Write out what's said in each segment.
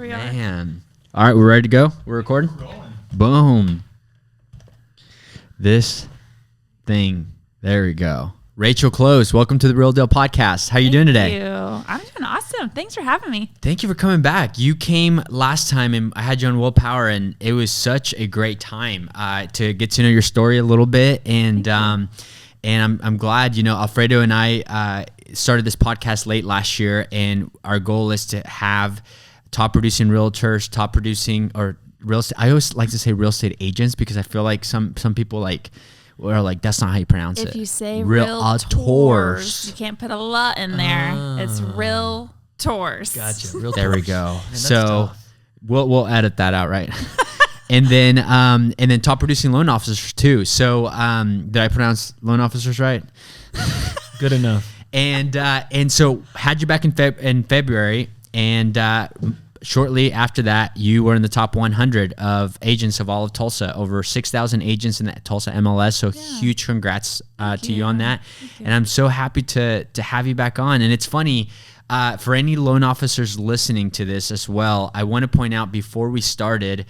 we are. Man. All right, we're ready to go? We're recording? We're rolling. Boom. This thing. There we go. Rachel Close, welcome to the Real Deal Podcast. How are you doing today? Thank you. I'm doing awesome. Thanks for having me. Thank you for coming back. You came last time and I had you on WillPower, and it was such a great time to get to know your story a little bit. And I'm glad, Alfredo and I started this podcast late last year, and our goal is to have top producing realtors, top producing or real estate. I always like to say real estate agents because I feel like some people are like, that's not how you pronounce it. If you say realtors, you can't put a lot in there. It's real tours. Gotcha. There we go. Man, that's So tough. we'll edit that out, right? and then top producing loan officers too. So did I pronounce loan officers right? Good enough. And so had you back in February, and shortly after that, you were in the top 100 of agents of all of Tulsa, over 6,000 agents in the Tulsa MLS. So huge congrats to you on that. And I'm so happy to have you back on. And it's funny, for any loan officers listening to this as well, I want to point out before we started,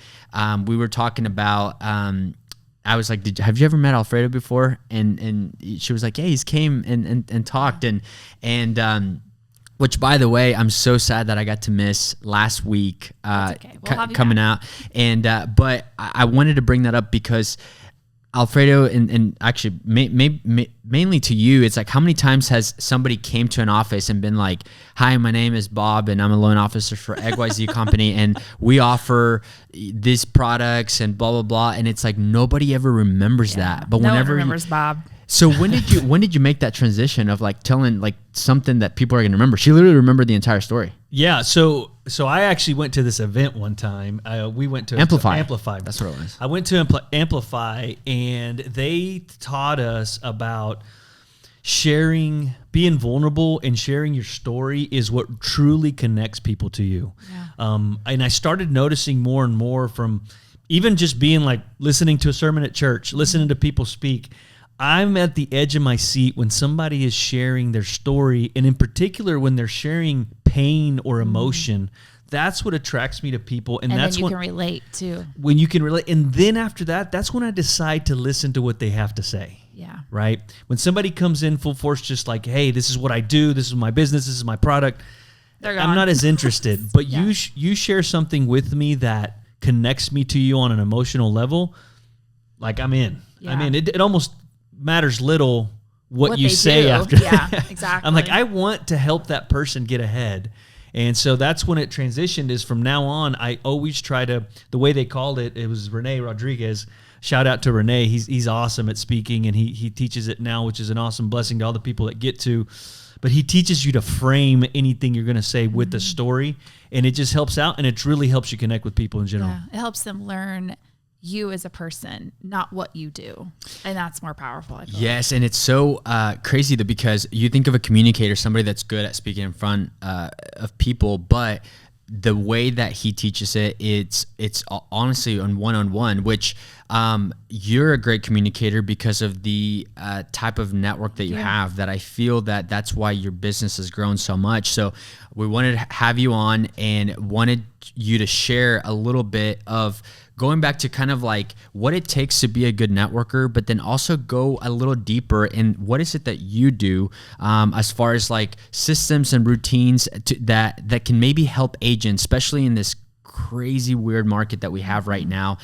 we were talking about, I was like, have you ever met Alfredo before? And she was like, yeah, he's came and talked. And which, by the way, I'm so sad that I got to miss last week coming out. And but I wanted to bring that up because Alfredo, and actually mainly to you, it's like, how many times has somebody came to an office and been like, hi, my name is Bob and I'm a loan officer for XYZ company and we offer these products and blah, blah, blah. And it's like, nobody ever remembers that. But no whenever one remembers Bob. So when did you make that transition of like telling like something that people are going to remember? She literally remembered the entire story. Yeah. So I actually went to this event one time. We went to Amplify. That's what it was. I went to Amplify, and they taught us about sharing, being vulnerable and sharing your story is what truly connects people to you. Yeah. And I started noticing more and more from even just being like listening to a sermon at church, listening to people speak. I'm at the edge of my seat when somebody is sharing their story, and in particular when they're sharing pain or emotion. That's what attracts me to people, and that's then you when can relate too. When you can relate, and then after that, that's when I decide to listen to what they have to say. Yeah. Right. When somebody comes in full force, just like, "Hey, this is what I do. This is my business. This is my product." They're gone. I'm not as interested. But you share something with me that connects me to you on an emotional level. Like I'm in. Yeah. I mean, it almost matters little what you they say do. after. Yeah, exactly. I'm like, I want to help that person get ahead. And so that's when it transitioned, is from now on, I always try to, the way they called it, it was Rene Rodriguez. Shout out to Rene. He's awesome at speaking, and he teaches it now, which is an awesome blessing to all the people that get to. But he teaches you to frame anything you're going to say with the story, and it just helps out, and it really helps you connect with people in general. Yeah, it helps them learn you as a person, not what you do. And that's more powerful, I feel. Yes, and it's so crazy that because you think of a communicator, somebody that's good at speaking in front of people, but the way that he teaches it, it's honestly on one-on-one, which you're a great communicator because of the type of network that you have, that I feel that's why your business has grown so much. So we wanted to have you on and wanted you to share a little bit of going back to kind of like what it takes to be a good networker, but then also go a little deeper in what is it that you do as far as like systems and routines that can maybe help agents, especially in this crazy weird market that we have right now.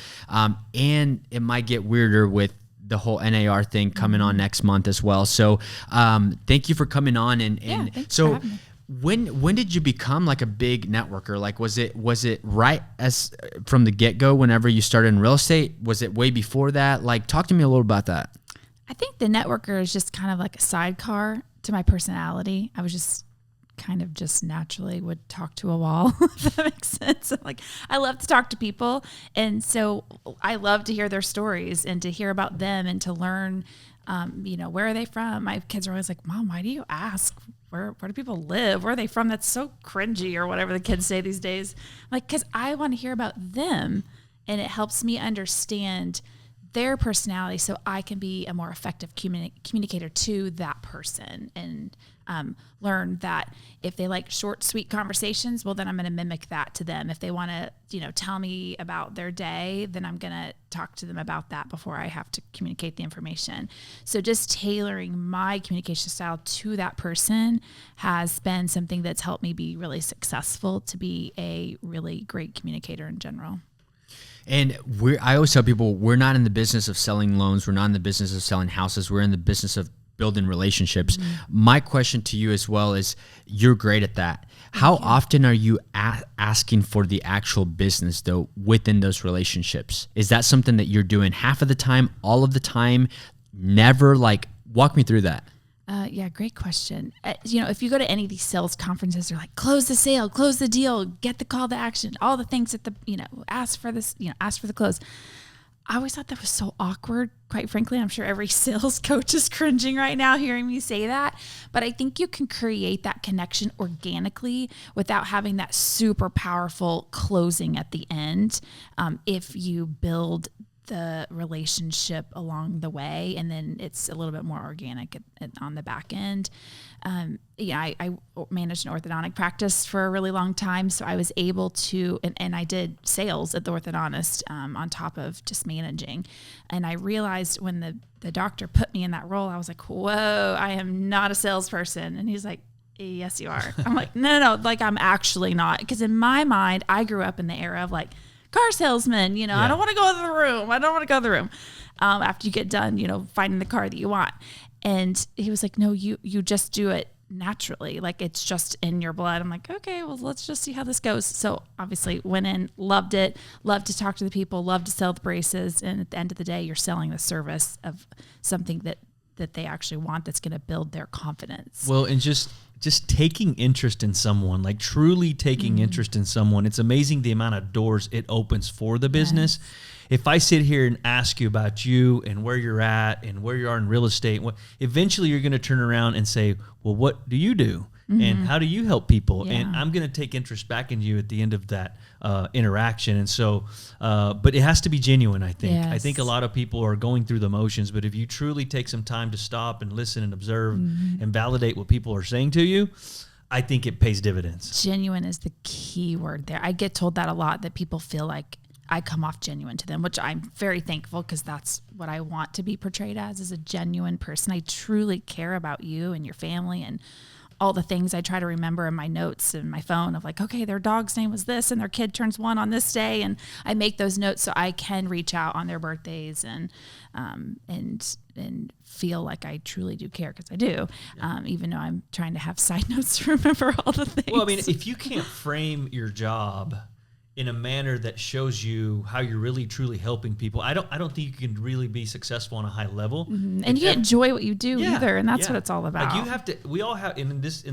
And it might get weirder with the whole NAR thing coming on next month as well. So thank you for coming on. Thanks so for having me. When did you become like a big networker? Like was it right as from the get-go whenever you started in real estate? Was it way before that? Like talk to me a little about that. I think the networker is just kind of like a sidecar to my personality. I was just kind of just naturally would talk to a wall, if that makes sense. Like I love to talk to people, and so I love to hear their stories and to hear about them and to learn where are they from? My kids are always like, Mom, why do you ask? Where do people live? Where are they from? That's so cringy, or whatever the kids say these days. Like, because I want to hear about them, and it helps me understand their personality so I can be a more effective communicator to that person. And learned that if they like short, sweet conversations, well, then I'm going to mimic that to them. If they want to, tell me about their day, then I'm going to talk to them about that before I have to communicate the information. So just tailoring my communication style to that person has been something that's helped me be really successful to be a really great communicator in general. And I always tell people, we're not in the business of selling loans. We're not in the business of selling houses. We're in the business of building relationships. My question to you as well is, you're great at that. How often are you asking for the actual business though within those relationships? Is that something that you're doing half of the time, all of the time, never? Like, walk me through that. Yeah, great question. If you go to any of these sales conferences, they're like, close the sale, close the deal, get the call to action, all the things that ask for this, ask for the close. I always thought that was so awkward, quite frankly. I'm sure every sales coach is cringing right now hearing me say that. But I think you can create that connection organically without having that super powerful closing at the end. If you build the relationship along the way, and then it's a little bit more organic on the back end. I managed an orthodontic practice for a really long time, so I was able to, and I did sales at the orthodontist on top of just managing. And I realized when the doctor put me in that role, I was like, whoa, I am not a salesperson. And he's like, yes, you are. I'm like, no, like I'm actually not. Because in my mind, I grew up in the era of like, car salesman, I don't want to go to the room. I don't want to go to the room after you get done, finding the car that you want. And he was like, no, you just do it naturally. Like it's just in your blood. I'm like, okay, well, let's just see how this goes. So obviously went in, loved it, loved to talk to the people, loved to sell the braces. And at the end of the day, you're selling the service of something that they actually want that's going to build their confidence. Well, and just taking interest in someone, like truly taking interest in someone. It's amazing the amount of doors it opens for the business. Yes. If I sit here and ask you about you and where you're at and where you are in real estate, eventually you're going to turn around and say, well, what do you do? And how do you help people? Yeah. And I'm going to take interest back in you at the end of that interaction. And so, but it has to be genuine, I think. Yes. I think a lot of people are going through the motions, but if you truly take some time to stop and listen and observe and validate what people are saying to you, I think it pays dividends. Genuine is the key word there. I get told that a lot, that people feel like I come off genuine to them, which I'm very thankful, because that's what I want to be portrayed as a genuine person. I truly care about you and your family and all the things I try to remember in my notes and my phone of like, okay, their dog's name was this and their kid turns 1 on this day. And I make those notes so I can reach out on their birthdays and feel like I truly do care, because I do, even though I'm trying to have side notes to remember all the things. Well, I mean, if you can't frame your job in a manner that shows you how you're really truly helping people, I don't think you can really be successful on a high level. And you enjoy what you do either, and that's what it's all about. Like you have to. We all have in this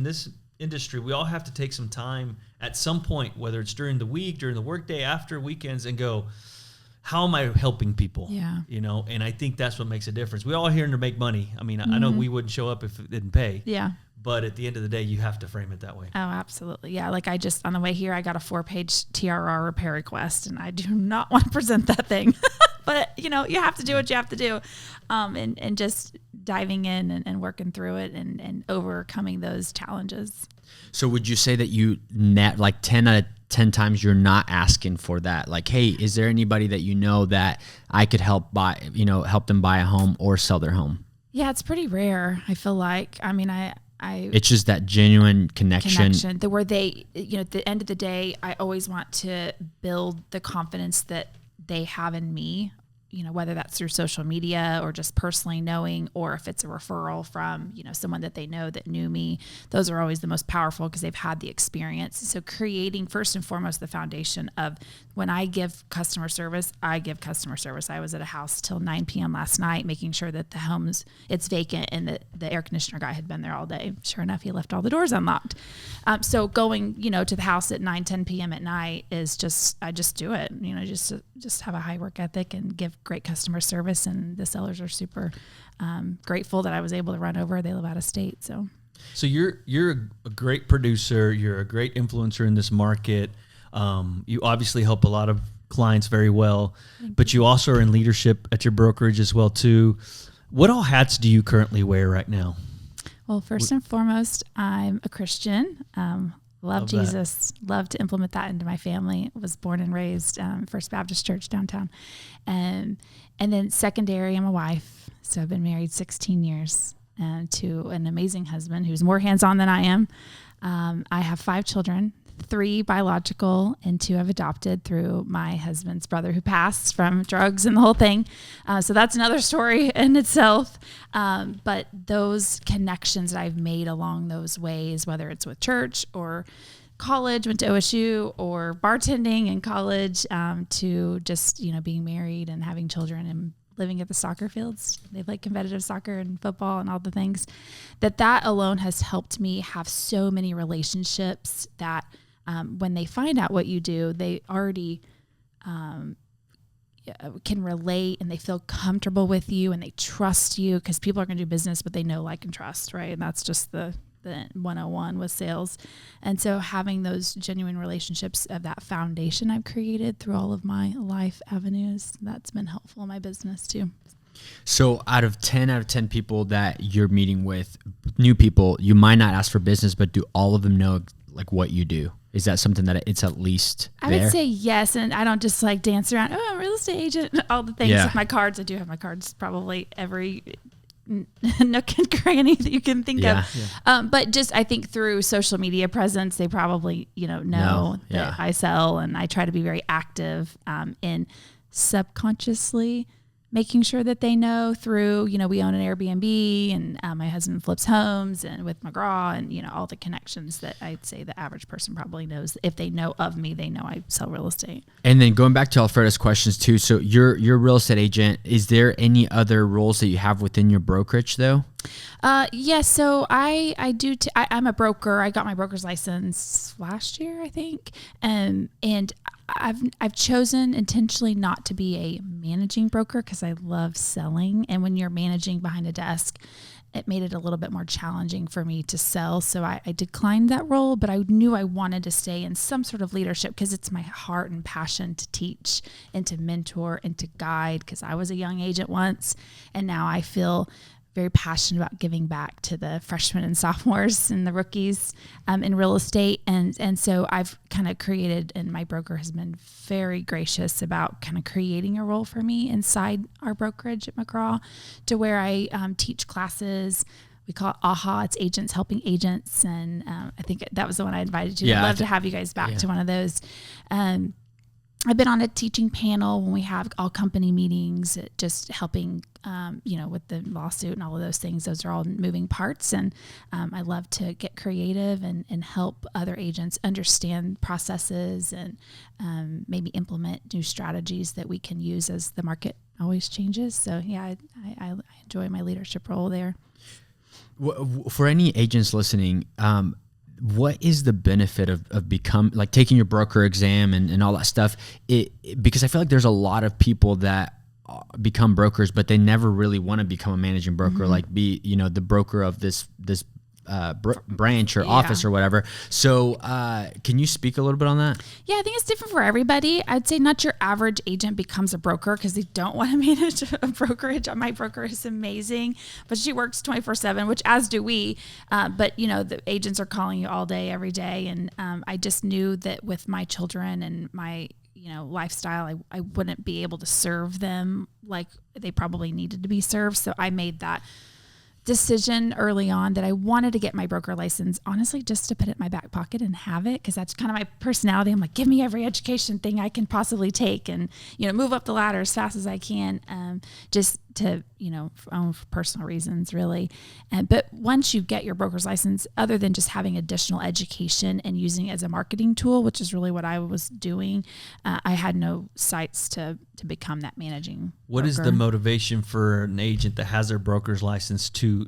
industry. We all have to take some time at some point, whether it's during the week, during the workday, after weekends, and go, how am I helping people? Yeah. And I think that's what makes a difference. We all here to make money. I mean, I know we wouldn't show up if it didn't pay. Yeah. But at the end of the day, you have to frame it that way. Oh, absolutely. Yeah. Like on the way here, I got a 4-page TRR repair request, and I do not want to present that thing. But, you have to do what you have to do. And just diving in and working through it and overcoming those challenges. So would you say that you like 10 out of 10 times you're not asking for that? Like, hey, is there anybody that that I could help them buy a home or sell their home? Yeah, it's pretty rare. I feel like, it's just that genuine connection. Where they, at the end of the day, I always want to build the confidence that they have in me, whether that's through social media or just personally knowing, or if it's a referral from, someone that they know that knew me. Those are always the most powerful because they've had the experience. So creating first and foremost the foundation of, when I give customer service, I give customer service. I was at a house till 9 p.m. last night, making sure that the it's vacant and the air conditioner guy had been there all day. Sure enough, he left all the doors unlocked. So going, to the house at 9, 10 p.m. at night is I just do it, just have a high work ethic and give great customer service. And the sellers are super grateful that I was able to run over. They live out of state. So you're a great producer. You're a great influencer in this market. You obviously help a lot of clients very well, but you also are in leadership at your brokerage as well too. What all hats do you currently wear right now? Well, first and foremost, I'm a Christian. Love Jesus. Love to implement that into my family. Was born and raised First Baptist Church downtown. And then secondary, I'm a wife. So I've been married 16 years to an amazing husband who's more hands-on than I am. I have 5 children, 3 biological and 2 I've adopted through my husband's brother who passed from drugs and the whole thing. So that's another story in itself. But those connections that I've made along those ways, whether it's with church or college, went to OSU, or bartending in college, to just, being married and having children and living at the soccer fields. They like competitive soccer and football and all the things that alone has helped me have so many relationships that when they find out what you do, they already can relate and they feel comfortable with you and they trust you, because people are going to do business, but they know, like, and trust, right? And that's just the 101 with sales. And so having those genuine relationships of that foundation I've created through all of my life avenues, that's been helpful in my business too. So out of 10 people that you're meeting with, new people, you might not ask for business, but do all of them know like what you do? Is that something that it's at least there? I would say yes. And I don't just like dance around, I'm a real estate agent, all the things with my cards. I do have my cards probably every nook and cranny that you can think of. Yeah. But just, I think through social media presence, they probably, know that I sell, and I try to be very active in subconsciously making sure that they know through, we own an Airbnb, and my husband flips homes, and with McGraw, and, all the connections that I'd say the average person probably knows. If they know of me, they know I sell real estate. And then going back to Alfreda's questions too. So you're a real estate agent. Is there any other roles that you have within your brokerage though? Yes. So I do. I'm a broker. I got my broker's license last year, I think. And I've chosen intentionally not to be a managing broker because I love selling. And when you're managing behind a desk, it made it a little bit more challenging for me to sell. So I declined that role, but I knew I wanted to stay in some sort of leadership because it's my heart and passion to teach and to mentor and to guide, because I was a young agent once, and now I feel very passionate about giving back to the freshmen and sophomores and the rookies in real estate. And so I've kind of created, and my broker has been very gracious about kind of creating a role for me inside our brokerage at McGraw, to where I teach classes. We call it AHA. It's Agents Helping Agents. And I think that was the one I invited you. I'd love to have you guys back to one of those. I've been on a teaching panel when we have all company meetings, just helping, with the lawsuit and all of those things. Those are all moving parts. And I love to get creative and help other agents understand processes and maybe implement new strategies that we can use as the market always changes. So, I enjoy my leadership role there. For any agents listening, what is the benefit of taking your broker exam and all that stuff? Because I feel like there's a lot of people that become brokers, but they never really want to become a managing broker, like be, the broker of this branch or office or whatever. So can you speak a little bit on that? Yeah, I think it's different for everybody. I'd say not your average agent becomes a broker because they don't want to manage a brokerage. My broker is amazing, but she works 24/7, which as do we. But the agents are calling you all day, every day. And I just knew that with my children and my lifestyle, I wouldn't be able to serve them like they probably needed to be served. So I made that decision early on that I wanted to get my broker license, honestly, just to put it in my back pocket and have it, because that's kind of my personality. I'm like, give me every education thing I can possibly take and, move up the ladder as fast as I can, just to, for personal reasons, really. But once you get your broker's license, other than just having additional education and using it as a marketing tool, which is really what I was doing, I had no sights to become that managing What broker. Is the motivation for an agent that has their broker's license to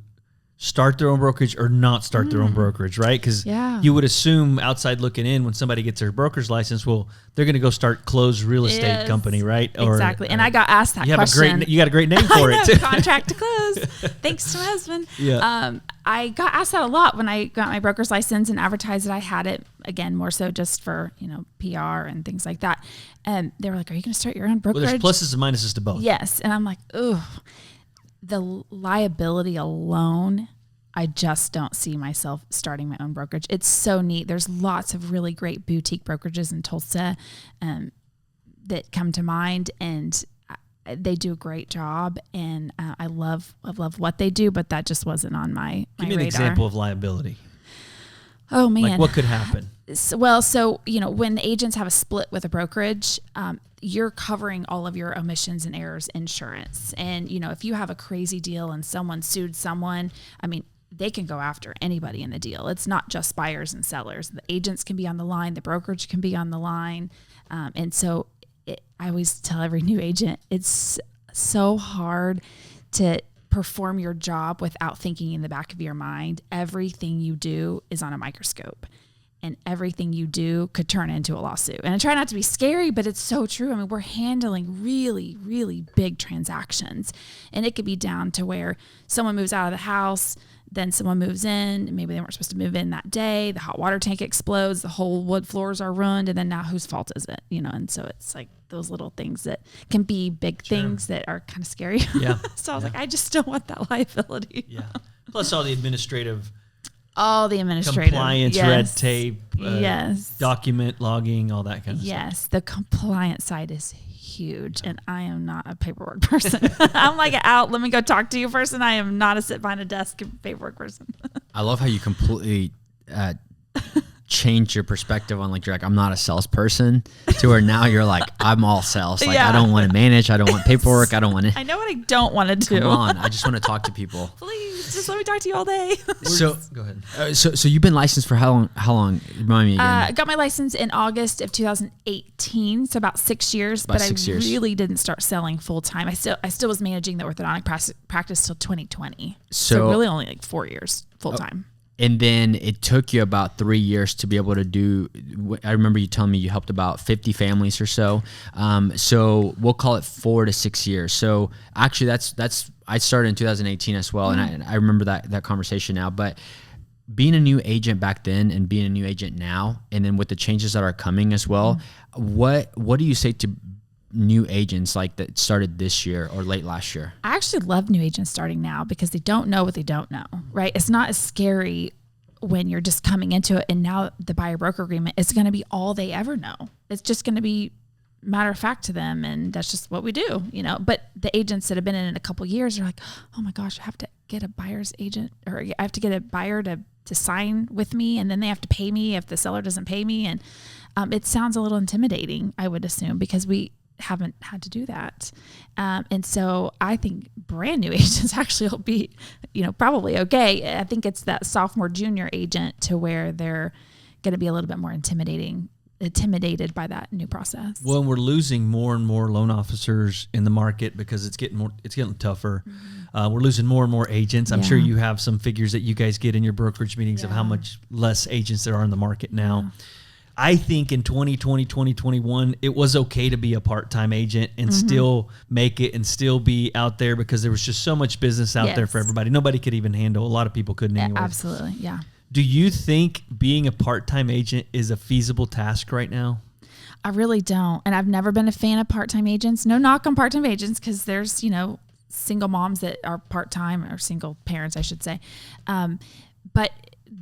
start their own brokerage or not start their own brokerage, right? Because you would assume outside looking in, when somebody gets their broker's license, well, they're going to go start closed real estate company, right? Exactly. And I got asked that question. You got a great name for it. Contract to close. Thanks to my husband. Yeah. I got asked that a lot when I got my broker's license and advertised that I had it, again, more so just for, PR and things like that. And they were like, are you going to start your own brokerage? Well, there's pluses and minuses to both. Yes. And I'm like, the liability alone I just don't see myself starting my own brokerage. It's so neat. There's lots of really great boutique brokerages in Tulsa that come to mind, and they do a great job. And I love what they do, but that just wasn't on my Give me radar. an example of liability. Oh man. Like what could happen? So, when the agents have a split with a brokerage, you're covering all of your omissions and errors insurance. And, if you have a crazy deal and someone sued someone, I mean, they can go after anybody in the deal. It's not just buyers and sellers. The agents can be on the line. The brokerage can be on the line. And so I always tell every new agent, it's so hard to perform your job without thinking in the back of your mind. Everything you do is on a microscope, and everything you do could turn into a lawsuit. And I try not to be scary, but it's so true. I mean, we're handling really, really big transactions, and it could be down to where someone moves out of the house, then someone moves in, maybe they weren't supposed to move in that day, the hot water tank explodes, the whole wood floors are ruined, and then now whose fault is it? And so it's like those little things that can be big things that are kind of scary. Yeah. So I was like, I just don't want that liability. Yeah. Plus all the administrative compliance, red tape, yes, document logging, all that kind of stuff. Yes, the compliance side is huge, and I am not a paperwork person. I'm like let me go talk to you person. I am not a sit behind a desk paperwork person. I love how you completely change your perspective on you're like, I'm not a salesperson, to where now you're like, I'm all sales. Like, I don't want to manage. I don't want paperwork. I don't want to. I know what I don't want to do. Come on. I just want to talk to people. Please, just let me talk to you all day. So go ahead. So you've been licensed for how long? Remind me again. I got my license in August of 2018, so about 6 years. About but 6 I years. really didn't start selling full time. I still was managing the orthodontic practice till 2020. So really only 4 years full time. And then it took you about 3 years to be able to do. I remember you telling me you helped about 50 families or so. So we'll call it 4 to 6 years. So actually, that's I started in 2018 as well, and I remember that conversation now. But being a new agent back then and being a new agent now, and then with the changes that are coming as well, what do you say to new agents that started this year or late last year? I actually love new agents starting now because they don't know what they don't know, right? It's not as scary when you're just coming into it, and now the buyer broker agreement is going to be all they ever know. It's just going to be matter of fact to them, and that's just what we do, But the agents that have been in it a couple of years are like, oh my gosh, I have to get a buyer's agent, or I have to get a buyer to sign with me, and then they have to pay me if the seller doesn't pay me. And it sounds a little intimidating, I would assume, because we haven't had to do that. And so I think brand new agents actually will be, probably okay. I think it's that sophomore, junior agent to where they're going to be a little bit more intimidated by that new process. Well, and we're losing more and more loan officers in the market because it's getting tougher. We're losing more and more agents. I'm sure you have some figures that you guys get in your brokerage meetings of how much less agents there are in the market now. I think in 2020, 2021, it was okay to be a part-time agent and still make it and still be out there because there was just so much business out there for everybody. Nobody could even handle. A lot of people couldn't anyway. Absolutely, yeah. Do you think being a part-time agent is a feasible task right now? I really don't. And I've never been a fan of part-time agents. No knock on part-time agents, because there's, single moms that are part-time, or single parents, I should say. But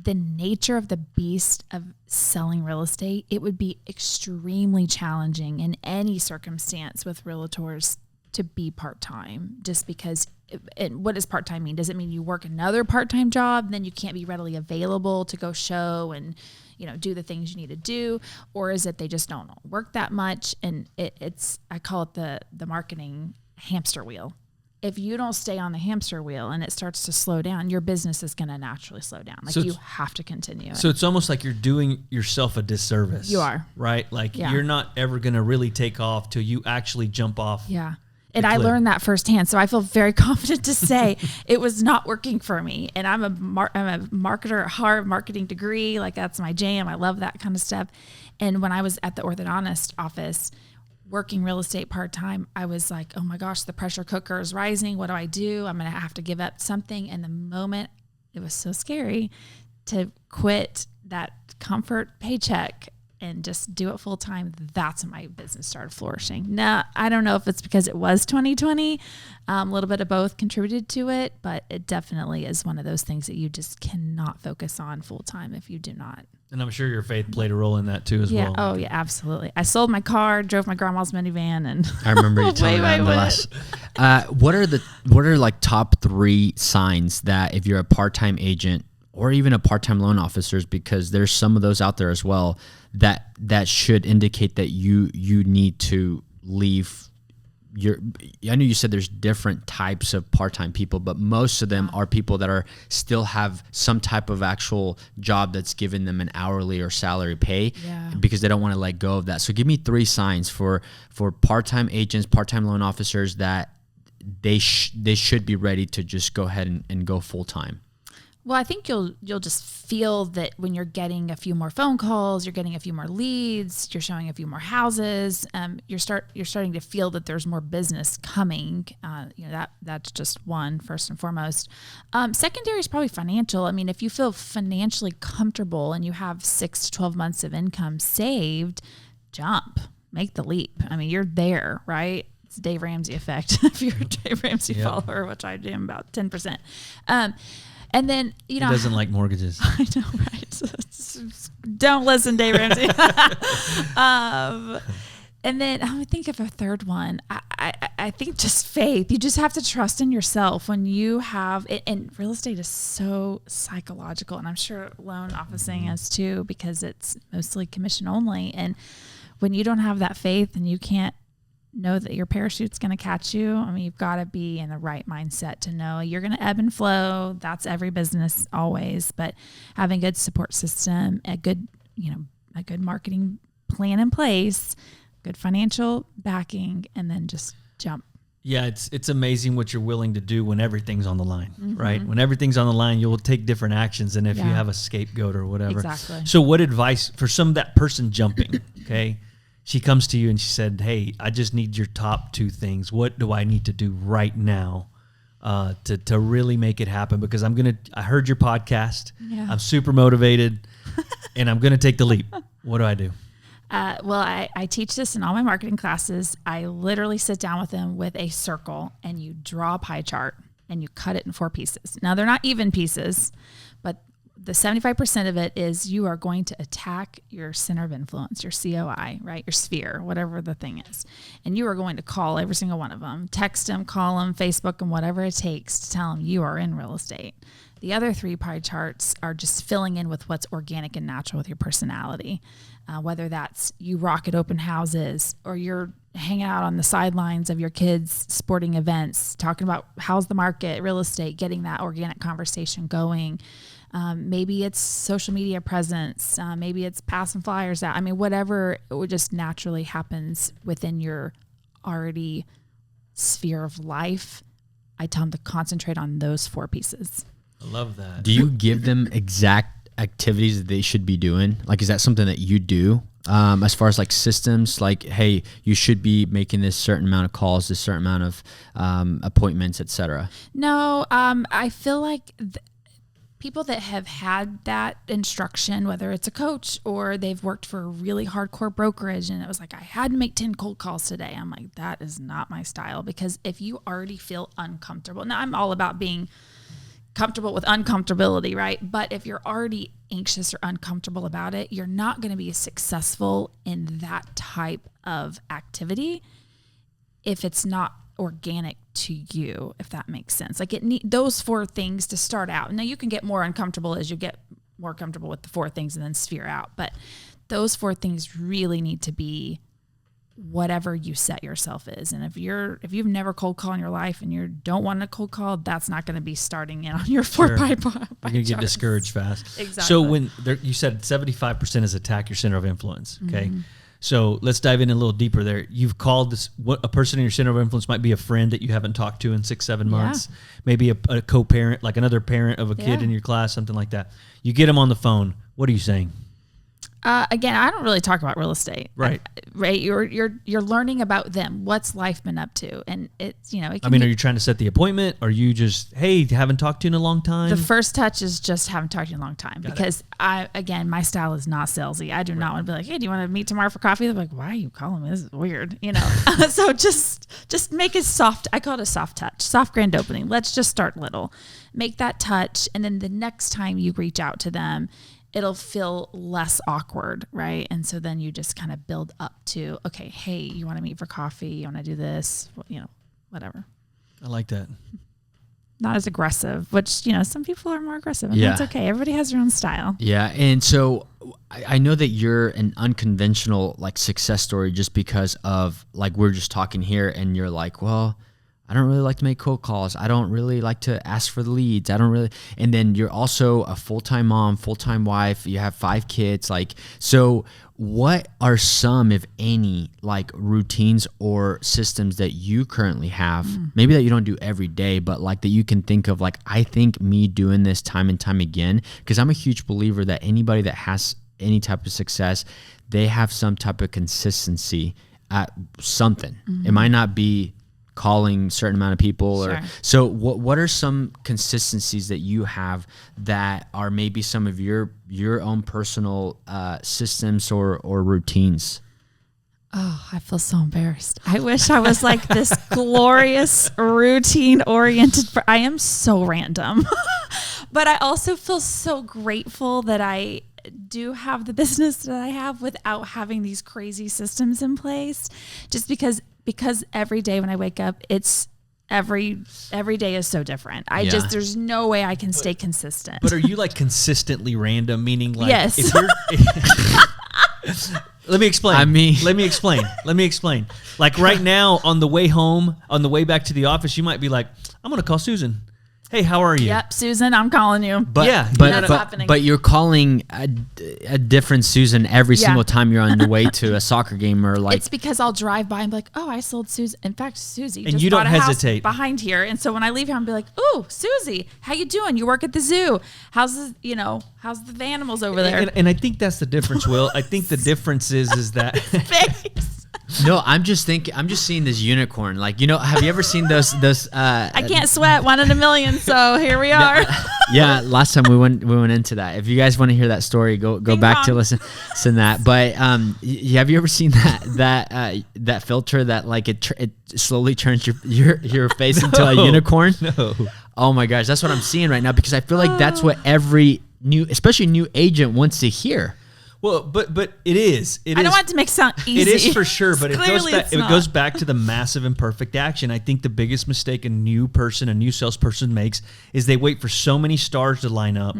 the nature of the beast of selling real estate, it would be extremely challenging in any circumstance with realtors to be part-time, just because. And what does part-time mean? Does it mean you work another part-time job, and then you can't be readily available to go show and, do the things you need to do? Or is it they just don't work that much? And I call it the marketing hamster wheel. If you don't stay on the hamster wheel and it starts to slow down, your business is going to naturally slow down. You have to continue. So it's almost like you're doing yourself a disservice. You are. Right? You're not ever going to really take off till you actually jump off. Yeah. And I learned that firsthand. So I feel very confident to say it was not working for me. And I'm a marketer at heart, marketing degree. That's my jam. I love that kind of stuff. And when I was at the orthodontist office working real estate part-time, I was like, oh my gosh, the pressure cooker is rising. What do I do? I'm going to have to give up something. And the moment, it was so scary to quit that comfort paycheck and just do it full time, that's when my business started flourishing. Now, I don't know if it's because it was 2020, a little bit of both contributed to it, but it definitely is one of those things that you just cannot focus on full time if you do not. And I'm sure your faith played a role in that too as well. Oh yeah, absolutely. I sold my car, drove my grandma's minivan, and I remember you telling me that in the last. What are like top 3 signs that if you're a part-time agent or even a part-time loan officers, because there's some of those out there as well, that should indicate that you need to leave I know you said there's different types of part-time people, but most of them are people that are still have some type of actual job that's giving them an hourly or salary pay because they don't want to let go of that. So give me 3 signs for part-time agents, part-time loan officers that they should be ready to just go ahead and go full-time. Well, I think you'll just feel that when you're getting a few more phone calls, you're getting a few more leads, you're showing a few more houses, you're starting to feel that there's more business coming. That's just one, first and foremost. Secondary is probably financial. I mean, if you feel financially comfortable and you have 6 to 12 months of income saved, jump, make the leap. I mean, you're there, right? It's Dave Ramsey effect. If you're a Dave Ramsey follower, which I am about 10%. And then, he doesn't like mortgages. I know, right? Don't listen, Dave Ramsey. And then I would think of a third one. I think just faith. You just have to trust in yourself when you have it. And real estate is so psychological. And I'm sure loan officing is too, because it's mostly commission only. And when you don't have that faith and you can't know that your parachute's going to catch you, I mean, you've got to be in the right mindset to know you're going to ebb and flow. That's every business always, but having a good support system, a good marketing plan in place, good financial backing, and then just jump. Yeah, it's amazing what you're willing to do when everything's on the line, right? When everything's on the line, you'll take different actions than if you have a scapegoat or whatever. Exactly. So what advice for that person jumping, okay? She comes to you and she said, hey, I just need your top 2 things. What do I need to do right now to really make it happen? Because I heard your podcast. Yeah. I'm super motivated and I'm going to take the leap. What do I do? Well, I teach this in all my marketing classes. I literally sit down with them with a circle and you draw a pie chart and you cut it in 4 pieces. Now, they're not even pieces, but the 75% of it is you are going to attack your center of influence, your COI, right? Your sphere, whatever the thing is. And you are going to call every single one of them, text them, call them, Facebook them, whatever it takes to tell them you are in real estate. The other 3 pie charts are just filling in with what's organic and natural with your personality, whether that's you rock at open houses or you're hanging out on the sidelines of your kids' sporting events, talking about how's the market, real estate, getting that organic conversation going. Maybe it's social media presence. Maybe it's passing flyers out. I mean, whatever it just naturally happens within your already sphere of life. I tell them to concentrate on those 4 pieces. I love that. Do you give them exact activities that they should be doing? Like, is that something that you do? As far as like systems, like, hey, you should be making this certain amount of calls, this certain amount of appointments, etc. No, I feel like people that have had that instruction, whether it's a coach or they've worked for a really hardcore brokerage and it was like, I had to make 10 cold calls today. I'm like, that is not my style, because if you already feel uncomfortable, now I'm all about being comfortable with uncomfortability, right? But if you're already anxious or uncomfortable about it, you're not going to be successful in that type of activity if it's not organic to you, if that makes sense. Like those 4 things to start out. Now you can get more uncomfortable as you get more comfortable with the 4 things and then sphere out. But those 4 things really need to be whatever you set yourself is. And if you've never cold called in your life and you don't want to cold call, that's not going to be starting in on your 4 pie chart. You're going to get discouraged fast. Exactly. So you said 75% is attack your center of influence. Okay. So let's dive in a little deeper there. You've called this, what a person in your center of influence might be a friend that you haven't talked to in 6-7 months, maybe a co-parent, like another parent of a kid in your class, something like that. You get them on the phone. What are you saying? Again, I don't really talk about real estate. Right. Right. You're learning about them. What's life been up to? And it's, it can are you trying to set the appointment? Or are you just, hey, haven't talked to you in a long time? The first touch is just haven't talked to you in a long time. Because my style is not salesy. I do not want to be like, hey, do you want to meet tomorrow for coffee? They're like, why are you calling me? This is weird. So just make it soft. I call it a soft touch, soft grand opening. Let's just start little, make that touch. And then the next time you reach out to them, it'll feel less awkward, right? And so then you just kind of build up to, okay, hey, you want to meet for coffee? You want to do this? Whatever. I like that. Not as aggressive, which, some people are more aggressive, and that's okay. Everybody has their own style. Yeah, and so I know that you're an unconventional, success story just because of, we're just talking here, and you're like, well, I don't really like to make cold calls. I don't really like to ask for the leads. And then you're also a full-time mom, full-time wife. You have 5 kids. So what are some, if any, routines or systems that you currently have, maybe that you don't do every day, but that you can think of, I think me doing this time and time again, because I'm a huge believer that anybody that has any type of success, they have some type of consistency at something. It might not be calling a certain amount of people. Sure. So what are some consistencies that you have that are maybe some of your own personal systems or routines? Oh, I feel so embarrassed. I wish I was like this glorious routine oriented. I am so random, but I also feel so grateful that I do have the business that I have without having these crazy systems in place, just because every day when I wake up, it's every day is so different. There's no way I can stay consistent. But are you consistently random? Meaning yes. If you're let me explain. Let me explain. Right now on the way home, on the way back to the office, you might be like, I'm going to call Susan. Hey, how are you? Yep, Susan, I'm calling you. But that's happening. But you're calling a different Susan every single time you're on the way to a soccer game or It's because I'll drive by and be like, oh, I sold Susan. In fact, Susie and just you bought don't a hesitate. house behind here. And so when I leave here, I'll be like, oh, Susie, how you doing? You work at the zoo. How's the animals over there? And I think that's the difference, Will. I think the difference is that No, I'm just seeing this unicorn. Have you ever seen those I can't sweat, 1 in a million, so here we are. Yeah, last time we went into that. If you guys want to hear that story, go back to listen to that. But have you ever seen that filter that it slowly turns your face into a unicorn? No. Oh my gosh, that's what I'm seeing right now, because I feel like that's what every especially new agent wants to hear. Well, but it is. I don't want it to make it sound easy. It is for sure, but it goes back to the massive imperfect action. I think the biggest mistake a new salesperson makes is they wait for so many stars to line up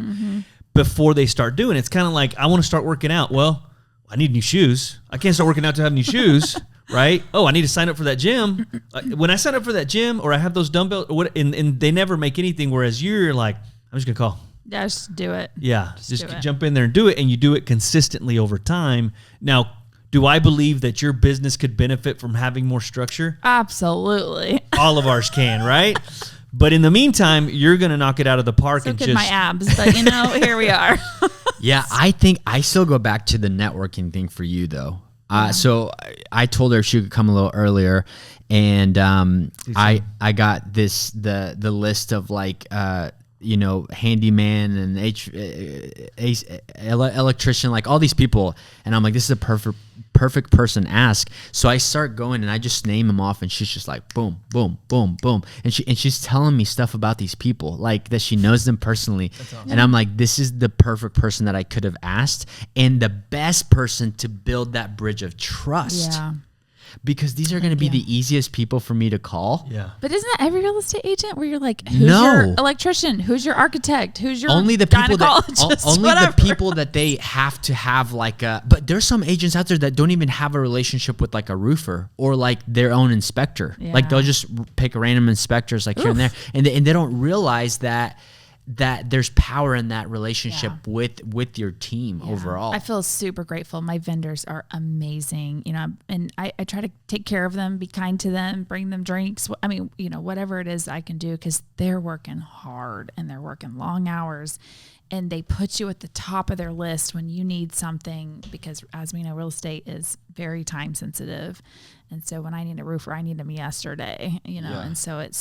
before they start doing it. It's kind of like, I want to start working out. Well, I need new shoes. I can't start working out to have new shoes, right? Oh, I need to sign up for that gym. When I sign up for that gym, or I have those dumbbells, and they never make anything, whereas you're like, I'm just going to call. Yeah, just do it. Yeah, just jump in there and do it, and you do it consistently over time. Now, do I believe that your business could benefit from having more structure? Absolutely. All of ours can, right? But in the meantime, you're going to knock it out of the park. So could my abs, but here we are. Yeah, I think I still go back to the networking thing for you, though. So I told her she could come a little earlier, and I got the list of handyman and electrician, all these people, and I'm like, this is a perfect person to ask. So I start going and I just name them off, and she's just like, boom, boom, boom, boom, and she's telling me stuff about these people, that she knows them personally. Awesome. And I'm like, this is the perfect person that I could have asked, and the best person to build that bridge of trust. Yeah. Because these are going to be the easiest people for me to call. Yeah. But isn't that every real estate agent where you're like, who's your electrician? Who's your architect? Who's your only the people gynecologist? the people that they have to have but there's some agents out there that don't even have a relationship with a roofer or their own inspector. Yeah. They'll just pick random inspectors here and there, and they don't realize that that there's power in that relationship with your team overall. I feel super grateful. My vendors are amazing, and I try to take care of them, be kind to them, bring them drinks. I mean, whatever it is I can do, because they're working hard and they're working long hours, and they put you at the top of their list when you need something, because as we know, real estate is very time sensitive. And so when I need a roofer, I need them yesterday, and so it's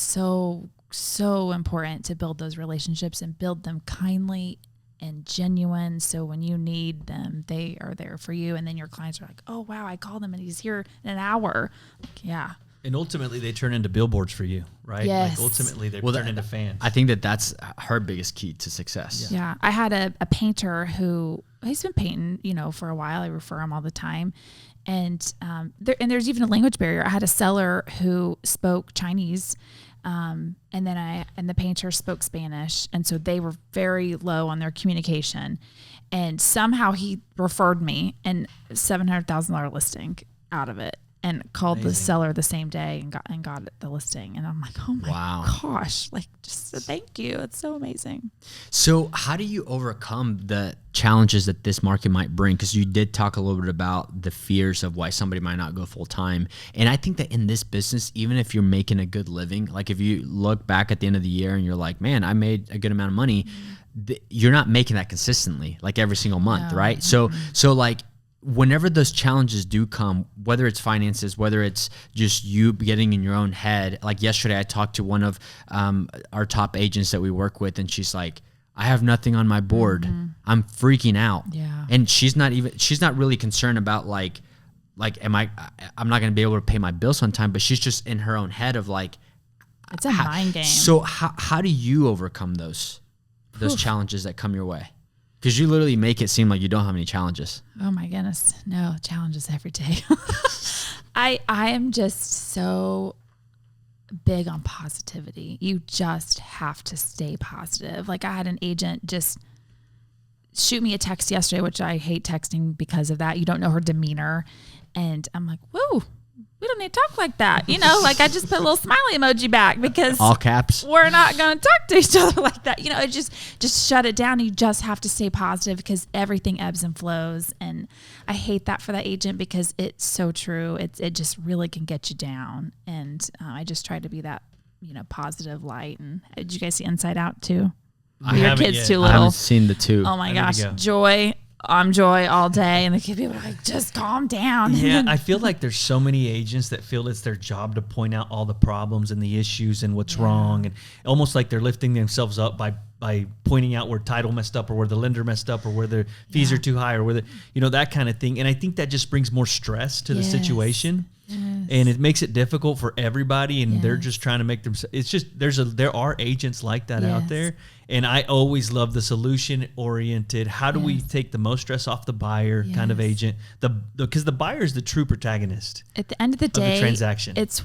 so important to build those relationships and build them kindly and genuine. So when you need them, they are there for you. And then your clients are like, oh, wow, I called him and he's here in an hour. Like, yeah. And ultimately they turn into billboards for you, right? Yes. Like ultimately they turn into fans. I think that's her biggest key to success. Yeah. I had a painter who, he's been painting, for a while. I refer him all the time. And there's even a language barrier. I had a seller who spoke Chinese, and the painter spoke Spanish. And so they were very low on their communication. And somehow he referred me and $700,000 listing out of it, and called the seller the same day and got the listing. And I'm like, oh my gosh, like, just thank you. It's so amazing. So how do you overcome the challenges that this market might bring? Because you did talk a little bit about the fears of why somebody might not go full time. And I think that in this business, even if you're making a good living, like if you look back at the end of the year and you're like, man, I made a good amount of money, you're not making that consistently, like every single month, right? So like, whenever those challenges do come, whether it's finances, whether it's just you getting in your own head, like yesterday I talked to one of our top agents that we work with, and she's like, I have nothing on my board. I'm freaking out. Yeah. And she's not really concerned about I'm not going to be able to pay my bills on time, but she's just in her own head of like, it's a mind game. So how do you overcome those challenges that come your way? Because you literally make it seem like you don't have any challenges. Oh my goodness. No, challenges every day. I am just so big on positivity. You just have to stay positive. Like, I had an agent just shoot me a text yesterday, which I hate texting because of that. You don't know her demeanor. And I'm like, whoa, we don't need to talk like that. Like, I just put a little smiley emoji back because all caps. We're not going to talk to each other like that. It just shut it down. You just have to stay positive because everything ebbs and flows. And I hate that for that agent because it's so true. It just really can get you down. And I just try to be that, positive light. And did you guys see Inside Out too? Your kids too little. I haven't seen the two. Oh my gosh. Joy. I'm Joy all day, and the people are like, just calm down. Yeah, I feel like there's so many agents that feel it's their job to point out all the problems and the issues and what's wrong, and almost like they're lifting themselves up by pointing out where title messed up or where the lender messed up or where their fees are too high or where that kind of thing. And I think that just brings more stress to the situation. Yes. And it makes it difficult for everybody, and they're just trying to make them. It's just there are agents like that out there, and I always love the solution oriented. How do we take the most stress off the buyer kind of agent? Because the buyer is the true protagonist. At the end of the day, the transaction, it's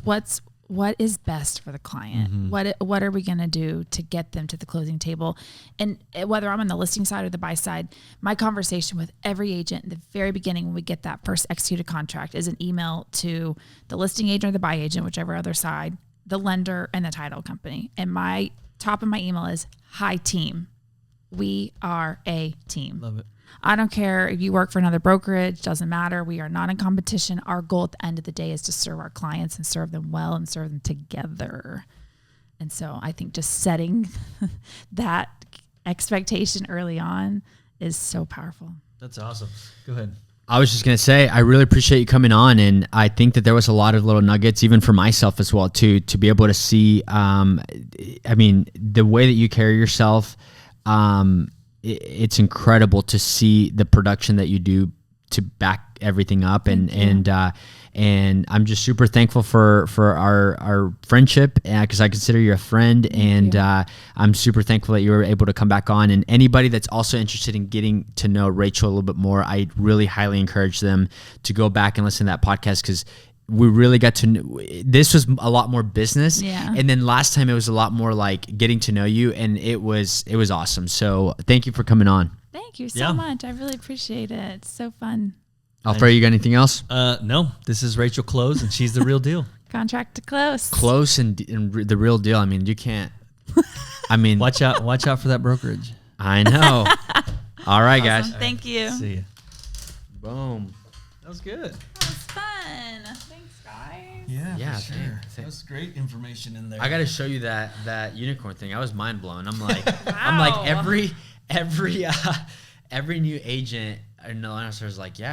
what is best for the client. What are we going to do to get them to the closing table? And whether I'm on the listing side or the buy side, my conversation with every agent in the very beginning when we get that first executed contract is an email to the listing agent or the buy agent, whichever other side, the lender, and the title company. And my top of my email is, hi team. We are a team. Love it. I don't care if you work for another brokerage, doesn't matter. We are not in competition. Our goal at the end of the day is to serve our clients and serve them well and serve them together. And so I think just setting that expectation early on is so powerful. That's awesome. Go ahead. I was just going to say, I really appreciate you coming on. And I think that there was a lot of little nuggets, even for myself as well, too, to be able to see, the way that you carry yourself, it's incredible to see the production that you do to back everything up. And I'm just super thankful for our friendship, because I consider you a friend. And I'm super thankful that you were able to come back on. And anybody that's also interested in getting to know Rachel a little bit more, I really highly encourage them to go back and listen to that podcast, because we really got to know. This was a lot more business, and then last time it was a lot more like getting to know you, and it was awesome. So thank you for coming on. Thank you so much. I really appreciate it. It's so fun. Alfred, you got anything else? No, this is Rachel Close, and she's the real deal. Contract to close. Close and the real deal. I mean, you can't I mean, Watch out for that brokerage. I know. All right, guys. Awesome. Thank you. See ya. Boom. That was good. That was fun. Thanks, guys. Yeah, for sure. thanks. That was great information in there. I got to show you that unicorn thing. I was mind blown. I'm like, Wow. every new agent and the line officer is like, yeah,